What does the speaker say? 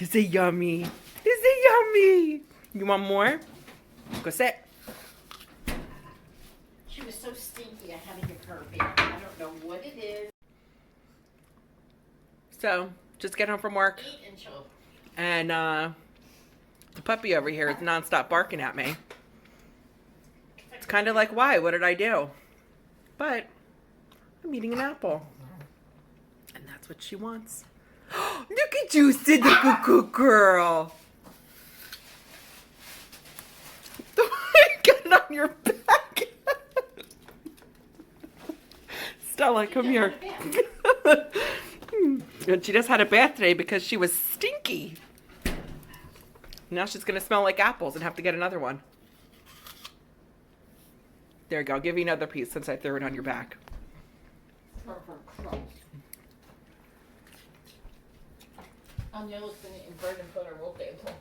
Is it yummy? Is it yummy? You want more? Go sit. She was so stinky, I had to give her a bit. I don't know what it is. So, just get home from work. Eat and chill. And the puppy over here is nonstop barking at me. It's kind of like, why? What did I do? But I'm eating an apple. And that's what she wants. Look at you, sit the cuckoo girl. Get it on your back. Stella, come here. And she just had a bath today because she was stinky. Now she's going to smell like apples and have to get another one. There you go. I'll give you another piece since I threw it on your back. I'm just going to invert and put her whole table.